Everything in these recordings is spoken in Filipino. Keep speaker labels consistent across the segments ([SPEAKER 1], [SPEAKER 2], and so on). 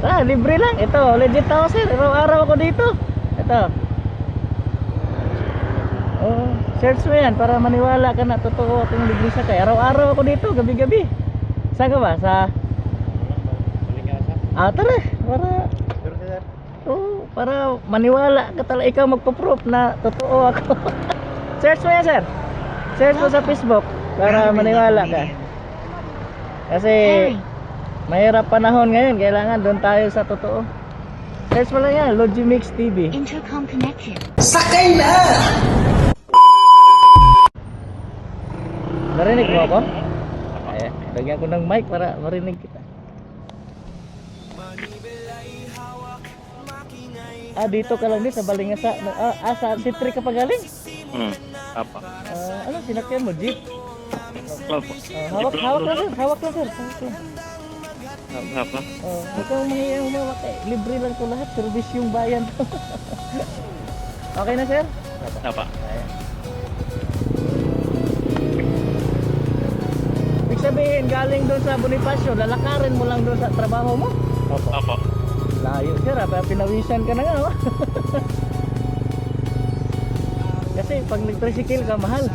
[SPEAKER 1] Libre lang. Ito, legit ako sir. Araw-araw ako dito. Ito. Oh, search mo yan para maniwala ka na totoo akong libre sakay. Araw-araw ako dito, gabi-gabi. Saan ka ba? Sa tara. Para maniwala ka talaga. Ikaw magpo-proof na totoo ako. Search mo yan sir. Search mo sa Facebook para maniwala ka. Kasi mahirap panahon ngayon, kailangan doon tayo sa totoo. Search mo lang yan, Logimix TV.
[SPEAKER 2] Intercom connected.
[SPEAKER 3] Sakay na!
[SPEAKER 1] Narinig mo ako? Ayan, lagyan ko ng mic para marinig kita. Dito ka lang din sa Balingasa. Sa Sitri ka pa galing?
[SPEAKER 4] Apa?
[SPEAKER 1] Ano, sinakyan mo? Jeep?
[SPEAKER 4] Apa?
[SPEAKER 1] Hawak lang sir, hawak lang.
[SPEAKER 4] Apa?
[SPEAKER 1] Huwag kang mahiyang humawak eh. Libre lang to lahat, service yung bayan to. Okay na sir?
[SPEAKER 4] Apa?
[SPEAKER 1] Ayan. Ibig sabihin, galing doon sa Bonifacio, lalakarin mo lang doon sa trabaho mo?
[SPEAKER 4] Apa?
[SPEAKER 1] Layo sir, pinawisan ka na nga. Oh. Kasi pag nag-tricycle ka, mahal.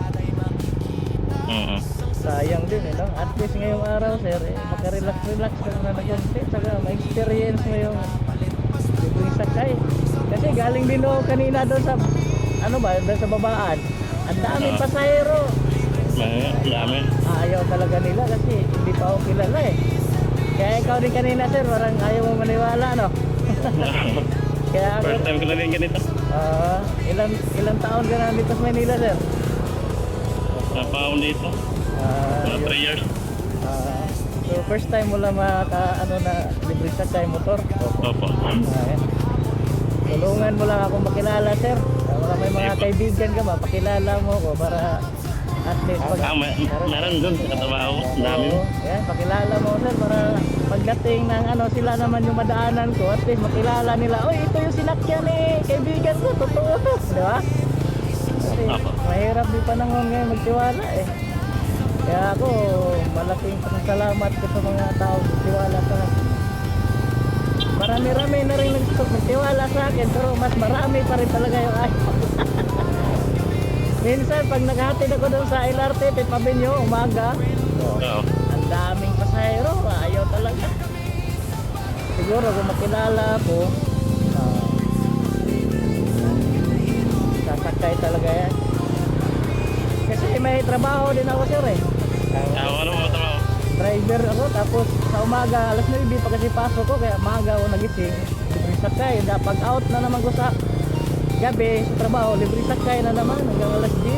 [SPEAKER 1] Sayang din no? At least ngayong araw sir, maka-relax ka na nag-content. Saka ma-experience mo yung libreng sakay. Kasi galing din ako kanina doon sa, doon sa babaan. Ang daming pasahero.
[SPEAKER 4] Dami.
[SPEAKER 1] Ayaw talaga nila kasi hindi pa ako kilala eh. Kaya ikaw din kanina sir, parang ayaw mo maniwala no? Kaya
[SPEAKER 4] First time ko na rin ganito.
[SPEAKER 1] ilang taon ka na dito sa Manila sir?
[SPEAKER 4] Napaon dito. Mga 3 years.
[SPEAKER 1] So first time mo lang na libre sakay motor.
[SPEAKER 4] Opo.
[SPEAKER 1] Tulungan mo lang ako makilala sir. Baka may mga kaibigan ka ba, pakilala mo ko para at least
[SPEAKER 4] meron doon sa katrabaho. Dami.
[SPEAKER 1] Yan, pakilala mo sir para pagdating ng sila naman yung madaanan ko, at least makilala nila, oy ito yung sinakyan eh, kaibigan ko, totoo to, di ba? Kasi mahirap din panahon ngayon magtiwala eh. Kaya ako, malaking pasasalamat ko sa mga tao magtiwala sa akin. Marami-rami na rin nagtiwala sa akin, pero mas marami pa rin talaga yung ayaw. Minsan pag naghatid ako doon sa LRT Fifth Avenue umaga, ang daming pasahero, ayaw talaga. Siguro kung makilala ako, sasakay talaga yan. Kasi may trabaho din ako sir eh.
[SPEAKER 4] Ano mo trabaho?
[SPEAKER 1] Driver ako, tapos sa umaga alas 9 pa kasi pasok ko, kaya umaga ako nagising, libre sakay. Pag out na naman ko sa gabi sa trabaho, libre sakay na naman hanggang alas 10.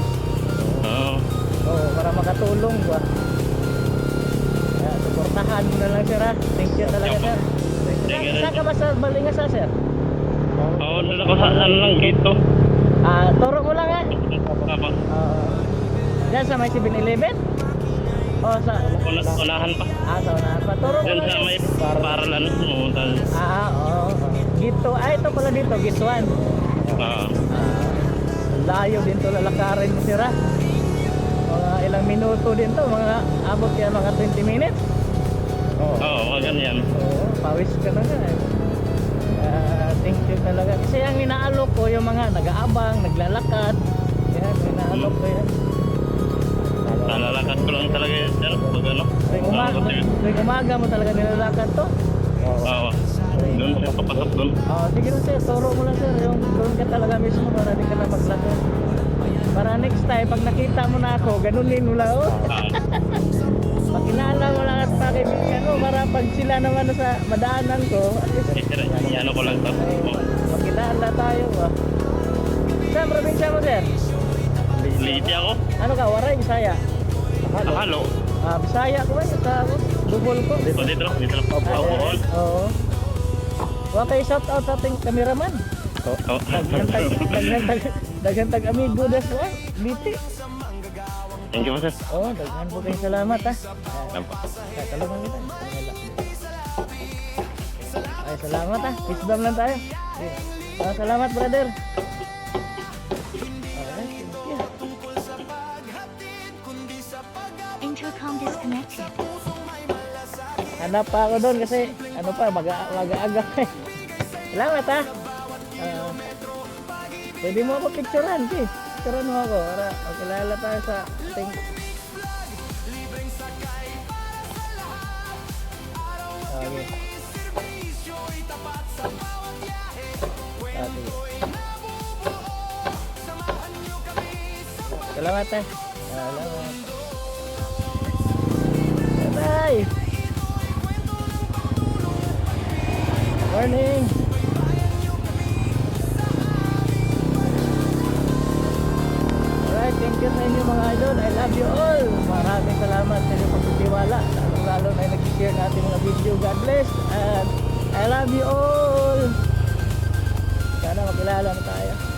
[SPEAKER 1] Para makatulong ba. Kaya suportahan mo na lang sir ha. Thank you talaga sir. Saan ka ba sa Balingasa sir?
[SPEAKER 4] Doon ako sa lang gito.
[SPEAKER 1] Turo mo lang ha.
[SPEAKER 4] Apa?
[SPEAKER 1] Diyan sa may 7-Eleven? O sa
[SPEAKER 4] Unahan pa.
[SPEAKER 1] sa unahan pa. Turo mo
[SPEAKER 4] Diyan
[SPEAKER 1] lang.
[SPEAKER 4] sa may paralan.
[SPEAKER 1] Gito. Ito pala dito, Gituan. Layo din to, lalakarin mo sir ha. Mga ilang minuto din to, mga abot yan mga 20 minutes.
[SPEAKER 4] Mga ganyan.
[SPEAKER 1] Pawis ka na nga eh. Thank you talaga. Kasi ang inaalok ko yung mga nag-aabang, naglalakad. Yan, inaalok ko yan.
[SPEAKER 4] Nalalakad ko lang talaga yan, sir. Pag ano?
[SPEAKER 1] Tuwing umaga mo talaga nilalakad to?
[SPEAKER 4] Oo. Doon siya, papasok doon.
[SPEAKER 1] Sige na sir, turo mo lang sir. Yung doon ka talaga mismo para di ka na maglakad. Para next time, pag nakita mo na ako, ganunin mo lang. Pakilala mo lang at pakibigyan mo para pag sila naman sa madaanan ko, at least
[SPEAKER 4] Ano ko lang to.
[SPEAKER 1] makilala tayo ba. Saan probinsya mo sir?
[SPEAKER 4] Liti ako.
[SPEAKER 1] Ano ka, Waray, Bisaya?
[SPEAKER 4] Halo.
[SPEAKER 1] Bisaya ko ba? Sa Bugol ko.
[SPEAKER 4] Dito lang. Bukol.
[SPEAKER 1] Oo. Huwag kayo shout out sa ating cameraman. Daghan tag amigo das wa. Biti.
[SPEAKER 4] Thank you po, sir.
[SPEAKER 1] Daghan po kayong salamat ha.
[SPEAKER 4] Nampak.
[SPEAKER 1] Talungan kita. Ay, salamat ha. Peace bomb lang tayo. Salamat brother.
[SPEAKER 2] Intercom disconnected.
[SPEAKER 1] Hanap pa ako doon kasi ano pa, mag-aaga eh. Salamat ha. Pwede mo ako picturean, Ki. Picturean mo ako para makilala tayo sa ating okay. Okay. Salamat eh. Salamat. Bye. Morning. Alright, thank you sa inyo mga idol. I love you all. Maraming salamat sa inyong pagtitiwala. Lalo na nag-share natin mga video. God bless. And I love you all. Sana makilala na tayo.